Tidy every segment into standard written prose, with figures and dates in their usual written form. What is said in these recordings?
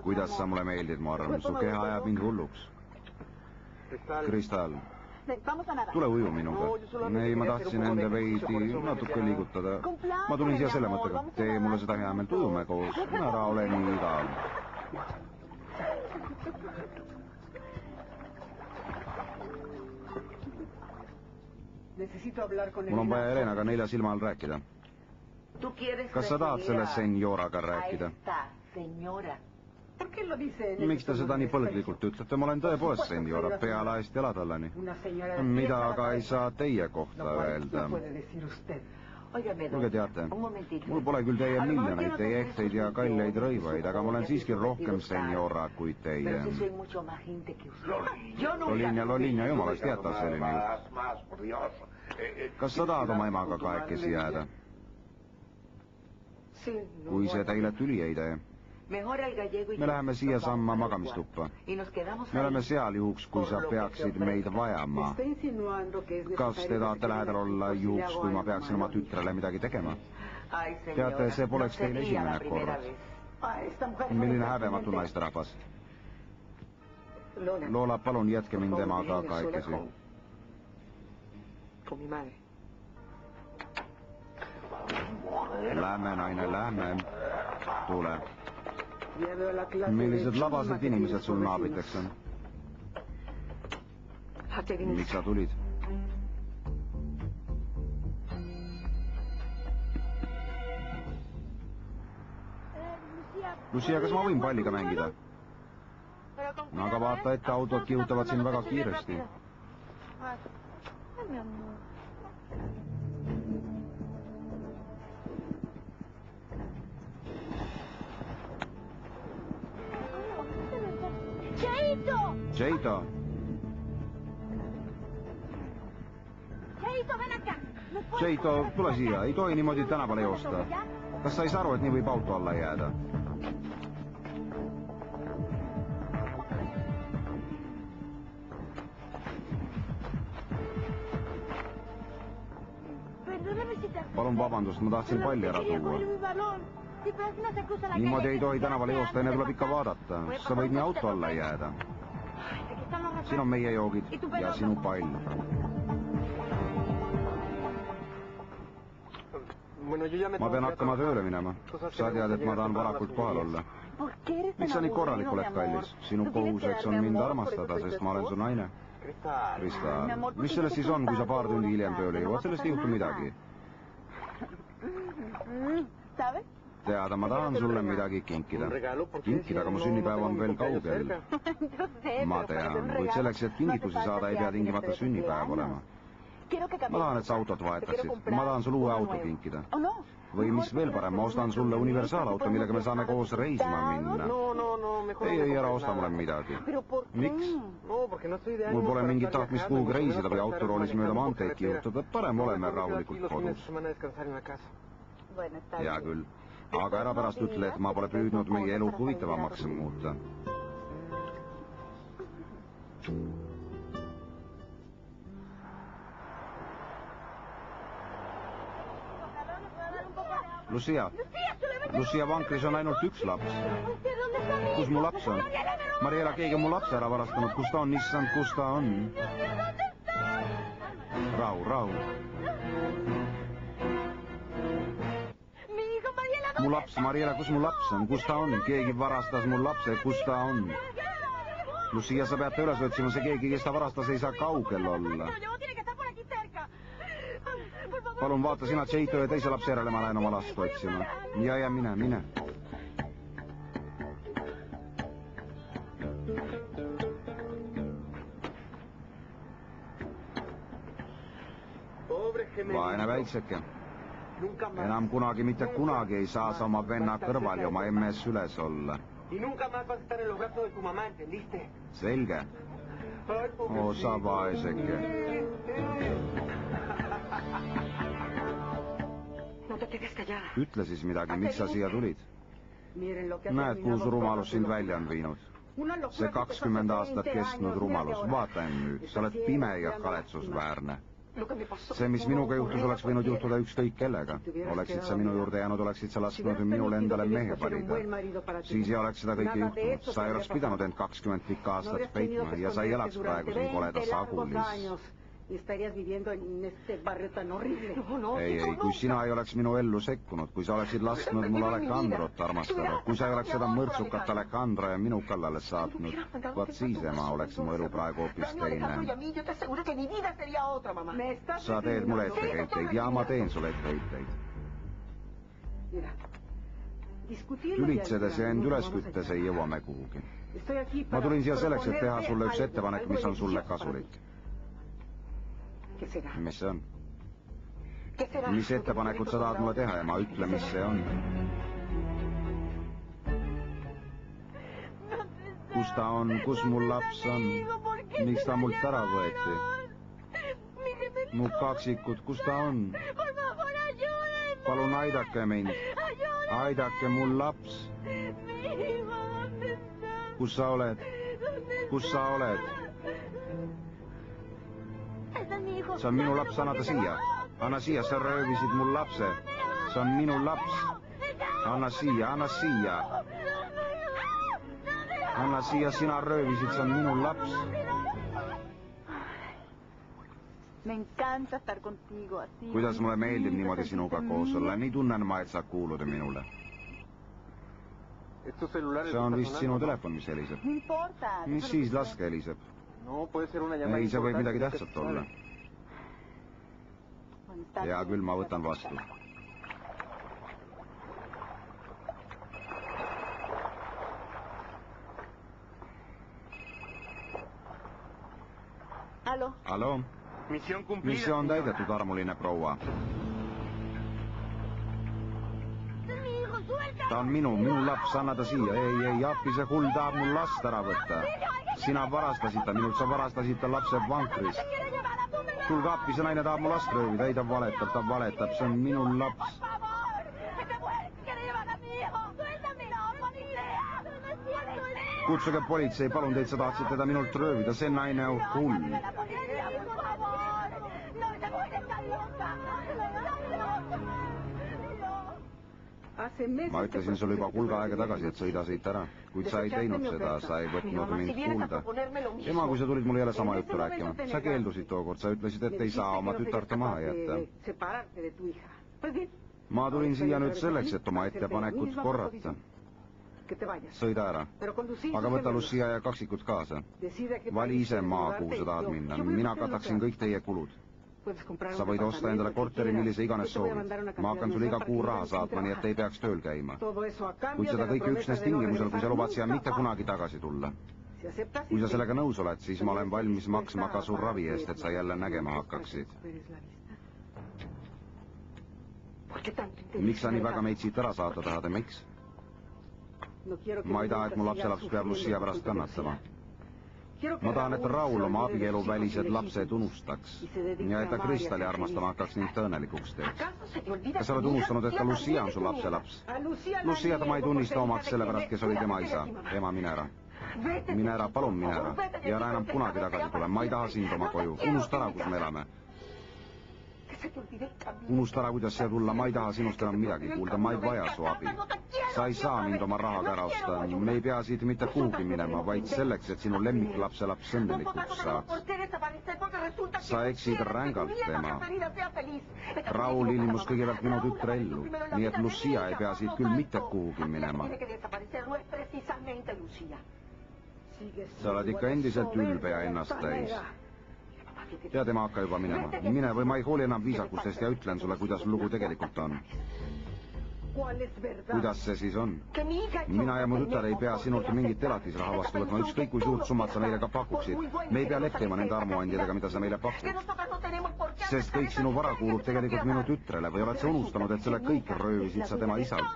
kuidas sa mulle meeldid, ma arvan, su keha ajab mind hulluks. Kristal, tule uju minuga. Ei, ma tahtsin enda veidi natuke liigutada. Ma tulin siia selle mõttega, tee mulle seda hea meelt, ujume koos, ära ole nii igav. Mul on vaja Helenaga nelja silma all rääkida. Kas sa tahad selle senjoraga rääkida? Miks te seda nii põlglikult ütlete? Ma olen tõepoolest senjora, pealaest jalatallani. Mida aga ei saa teie kohta öelda? Kuulge, teate, mul pole küll teie miljoneid, teie ehteid ja kalleid rõivaid, aga ma olen siiski rohkem senjora kui teie. Lolinja, jumalast jäta selline jutt. Kas sa tahad oma emaga kahekesi jääda? Kui see teile tüli ei tee. Me läheme siiasamma magamistuppa. Me oleme seal juhuks, kui sa peaksid meid vajama. Kas te tahate lähedal olla juhuks, kui ma peaksin oma tütrele midagi tegema? Teate, see poleks teil esimene kord. Milline häbematu naisterahvas. Lola, palun jätke mind temaga kahekesi. Lähme, naine, lähme. Tule. Millised labased inimesed sul naabriteks on? Miks sa tulid? Lucia, kas ma võin palliga mängida? No aga vaata ette, autod kihutavad siin väga kiiresti. Cheito! Cheito, tule siia, ei tohi niimoodi tänavale joosta. Kas sa ei saa aru, et nii võib auto alla jääda? Palun vabandust, ma tahtsin palli ära tuua. Niimoodi ei tohi tänavale joosta, enne tuleb ikka vaadata. Sa võid nii auto alla jääda. Siin on meie joogid ja sinu pall. Ma pean hakkama tööle minema. Sa tead, et ma tahan varakult kohal olla. Miks sa nii korralik oled, kallis? Sinu kohuseks on mind armastada, sest ma olen su naine. Krista, mis sellest siis on, kui sa paar tundi hiljem tööle jõuad? Sellest ei juhtu midagi. Teada, ma tahan sulle midagi kinkida. Kinkida, aga mu sünnipäev on veel kaugel. Ma tean, kuid selleks, et kingitusi saada, ei pea tingimata sünnipäev olema. Ma tahan, et sa autot vahetaksid. Ma tahan sulle uue auto kinkida. Või mis veel parem, ma ostan sulle universaalauto, millega me saame koos reisima minna. Ei, ära osta mulle midagi. Miks? Mul pole mingit tahtmist kuhugi reisida või autoroolis mööda maanteed kihutada. Parem oleme rahulikult kodus. Hea küll. Aga ära pärast ütle, et ma pole püüdnud meie elu huvitavamaks muuta. Lucia, vankris on ainult üks laps. Kus mu laps on? Mariela, keegi on mu lapse ära varastanud. Kus ta on, issand, kus ta on? Rahu. Mu laps, Mariela, kus mu laps on? Kus ta on? Keegi varastas mu lapse, kus ta on? Lucia, sa pead ta üles otsima, see keegi, kes ta varastas, ei saa kaugel olla. Palun vaata sina Cheito ja teise lapse järele, ma lähen oma last otsima. Ja mine. Vaene väikseke. Enam kunagi, mitte kunagi ei saa sa oma venna kõrval ja oma emme süles olla. Selge. Oo, sa vaeseke. Ütle siis midagi, miks sa siia tulid? Näed, kuhu su rumalus sind välja on viinud. See 20 aastat kestnud rumalus, vaata end nüüd, sa oled pime ja kaletsusväärne. see, mis minuga juhtus, oleks võinud juhtuda ükskõik kellega. Oleksid sa minu juurde jäänud, oleksid sa lasknud minul endale mehe valida. Siis ei oleks seda kõike juhtunud. Sa ei oleks pidanud end 20 pikka aastat peitma ja sa ei elaks praegu siin koledas Agulis. Ei, kui sina ei oleks minu ellu sekkunud, kui sa oleksid lasknud mul Alejandrot armastada, kui sa ei oleks seda mõrtsukat Alejandra ja minu kallale saatnud, vaat siis ema oleks mu elu praegu hoopis teine. Sa teed mulle etteheiteid ja ma teen sulle etteheiteid. Ülitsedes ja end üles küttes ei jõua me kuhugi. Ma tulin siia selleks, et teha sulle üks ettepanek, mis on sulle kasulik. Mis see on? Mis ettepanekud sa tahad mulle teha ja ma ütle, mis see on? Kus ta on? Kus mul laps on? Miks ta mult ära võeti? Mu kaksikud, kus ta on? Palun aidake mind. Aidake mul laps. Kus sa oled? Kus sa oled? See on minu laps, anna ta siia. Anna siia, sa röövisid mul lapse. See on minu laps. Anna siia, anna siia. Anna siia, sina röövisid, see on minu laps. Kuidas mulle meeldib niimoodi sinuga koos olla, nii tunnen ma, et sa kuulud minule. See on vist sinu telefon, mis heliseb. Mis siis, laske heliseb. Ei, see võib midagi tähtsat olla. Hea küll, ma võtan vastu. Alo? Missioon täidetud, armuline proua. Ta on minu laps, anna ta siia. Ei, appi, see hull tahab mul last ära võtta. Sina varastasid ta minult, sa varastasid ta lapse vankris. Tulge appi, see naine tahab mu last röövida. Ei, ta valetab, see on minu laps. Kutsuge politsei, palun teid, sa tahtsid teda minult röövida, see naine on hull. Ma ütlesin sulle juba hulga aega tagasi, et sõida siit ära. Kuid sa ei teinud seda, sa ei võtnud mind kuulda. Ema, kui sa tulid mulle jälle sama juttu rääkima. Sa keeldusid tookord, sa ütlesid, et ei saa oma tütarte maha jätta. Ma tulin siia nüüd selleks, et oma ettepanekut korrata. Sõida ära. Aga võta Lucia ja kaksikud kaasa. Vali ise maa, kuhu sa tahad minna. Mina kataksin kõik teie kulud. Sa võid osta endale korteri, millise iganes soovid. Ma hakkan sulle iga kuu raha saatma, nii et ei peaks tööl käima. Kuid seda kõike üksnes tingimusel, kui sa lubad siia mitte kunagi tagasi tulla. Kui sa sellega nõus oled, siis ma olen valmis maksma ka su ravi eest, et sa jälle nägema hakkaksid. Miks sa nii väga meid siit ära saada tahad ja miks? Ma ei taha, et mu lapselaps peab Lucia pärast kannatama. Ma tahan, et Raul oma abielu välised lapsed unustaks ja et ta Kristali armastama hakkaks ning tõenelikuks teeks. Kas sa oled unustanud, et ka Lucia on su lapselaps? Lucia ma ei tunnista omaks sellepärast, kes oli tema isa. Ema, mine ära. Mine ära, palun mine ära. Ja ära enam kunagi tagasi tule. Ma ei taha sind oma koju. Unusta ära, kus me elame. Unusta ära, kuidas siia tulla. Ma ei taha sinust enam midagi kuulda. Ma ei vaja su abi. Sa ei saa mind oma rahaga ära osta. Me ei pea siit mitte kuhugi minema, vaid selleks, et sinu lemmiklapselaps õnnelikuks saaks. Sa eksid rängalt, ema. Raul ilmus kõigepealt minu tütre ellu, nii et Lucia ei pea siit küll mitte kuhugi minema. Sa oled ikka endiselt ülbe ja ennast täis. Tead, ema, hakka juba minema. Mine või ma ei hooli enam viisakustest ja ütlen sulle, kuidas lugu tegelikult on. Kuidas see siis on? Mina ja mu tütar ei pea sinult mingit elatisraha vastu võtma, ükskõik kui suurt summat sa meile ka pakuksid. Me ei pea leppima nende armuandjadega, mida sa meile pakud. Sest kõik sinu vara kuulub tegelikult minu tütrele või oled sa unustanud, et selle kõik röövisid sa tema isalt?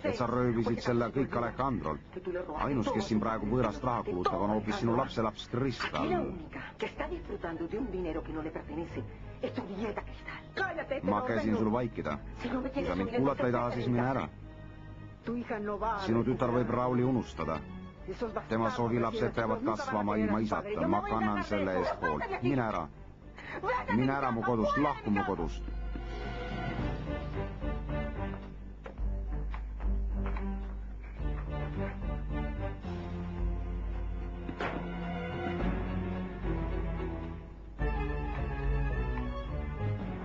Et sa röövisid selle kõik Alejandrolt? Ainus, kes siin praegu võõrast raha kulutab, on hoopis sinu lapselaps Kristal. Ma käisin sul vaikida. Kui sa mind kuulata ei taha, siis mine ära. Sinu tütar võib Rauli unustada. Tema soogilapsed peavad kasvama ilma isata. Ma kannan selle eest poolt. Mine ära. mine ära mu kodust, lahku mu kodust.